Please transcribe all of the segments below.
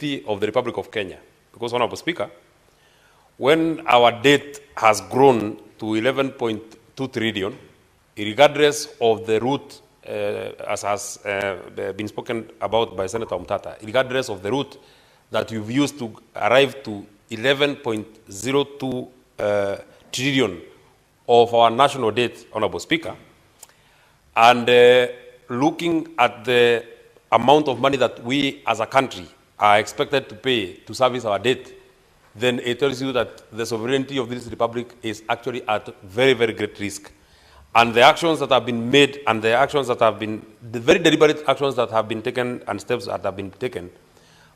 sustainability of the Republic of Kenya. Because, Honorable Speaker, when our debt has grown to 11.2 trillion, regardless of the route, as has been spoken about by Senator Mutata, regardless of the route that we've used to arrive to 11.02 trillion of our national debt, Honorable Speaker, and looking at the amount of money that we as a country are expected to pay to service our debt, then it tells you that the sovereignty of this republic is actually at very, very great risk. And the actions that have been made and the actions that have been, the very deliberate actions that have been taken and steps that have been taken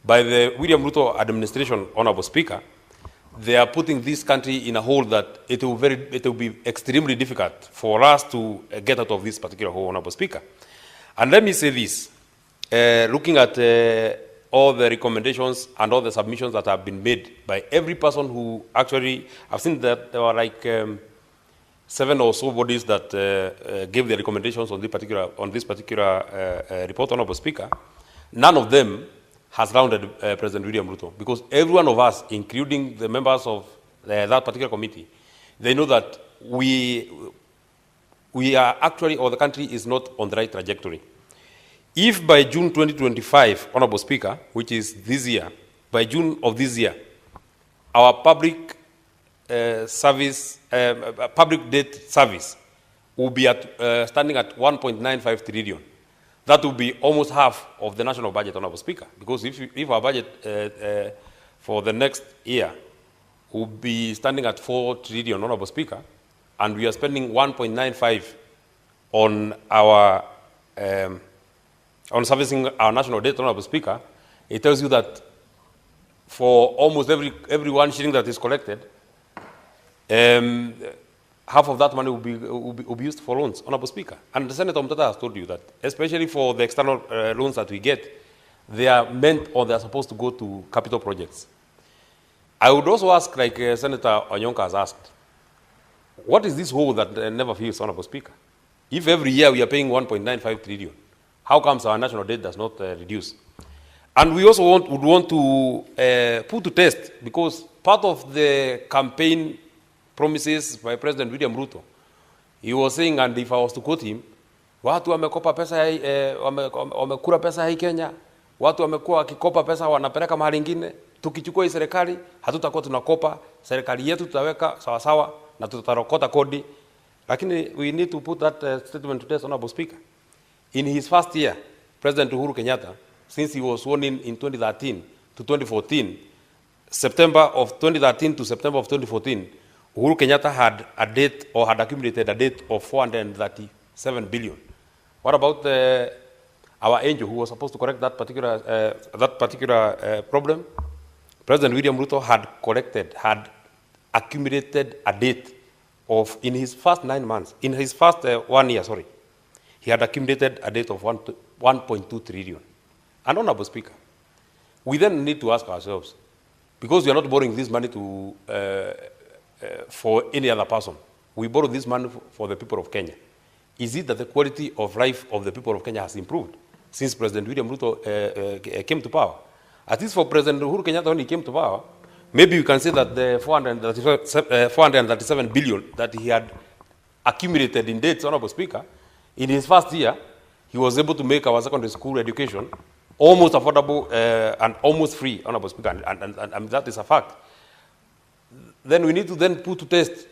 by the William Ruto administration, Honorable Speaker, they are putting this country in a hole that it will be extremely difficult for us to get out of this particular hole, Honorable Speaker. And let me say this, looking at all the recommendations and all the submissions that have been made by every person who actually, I've seen that there were like 7 or so bodies that gave the recommendations on this particular report, Honorable Speaker. None of them has rounded President William Ruto, because every one of us, including the members of that particular committee, they know that we are actually, or the country is not on the right trajectory. If by June 2025, Honorable Speaker, which is this year, by June of this year, our public public debt service will be at standing at 1.95 trillion. That will be almost half of the national budget, Honorable Speaker. Because if our budget for the next year will be standing at 4 trillion, Honorable Speaker, and we are spending 1.95 on our on servicing our national debt, Honorable Speaker, it tells you that for almost every 1 shilling that is collected, half of that money will be used for loans, Honorable Speaker. And the Senator Mutata has told you that, especially for the external loans that we get, they are meant or they are supposed to go to capital projects. I would also ask, like Senator Onyonka has asked, what is this hole that never fills, Honorable Speaker? If every year we are paying 1.95 trillion, how comes our national debt does not reduce? And we also would want to put to test, because part of the campaign promises by President William Ruto, he was saying, and if I was to quote him, watu wamekopa pesa wamekula pesa hii Kenya, watu wamekuwa wakikopa pesa wanapeleka mahali ingine, tukichukua hii serikali hatutakuwa tunakopa, serikali yetu tutaweka sawa sawa na tutarokota kodi. Lakini we need to put that statement to test, Honorable Speaker. In his first year, President Uhuru Kenyatta, since he was sworn in 2013 to 2014, September of 2013 to September of 2014, Uhuru Kenyatta had a debt, or had accumulated a debt of 437 billion. What about our angel who was supposed to correct that particular problem? President William Ruto had accumulated a debt of, in his first 9 months, in his first 1 year, sorry, he had accumulated a debt of 1.2 trillion. And Honorable Speaker, we then need to ask ourselves, because we are not borrowing this money to for any other person, we borrow this money for the people of Kenya. Is it that the quality of life of the people of Kenya has improved since President William Ruto came to power? At least for President Uhuru Kenyatta, when he came to power, maybe you can say that the 437 billion that he had accumulated in debts, Honorable Speaker, in his first year, he was able to make our secondary school education almost affordable and almost free, Honorable Speaker, and that is a fact. Then we need to then put to test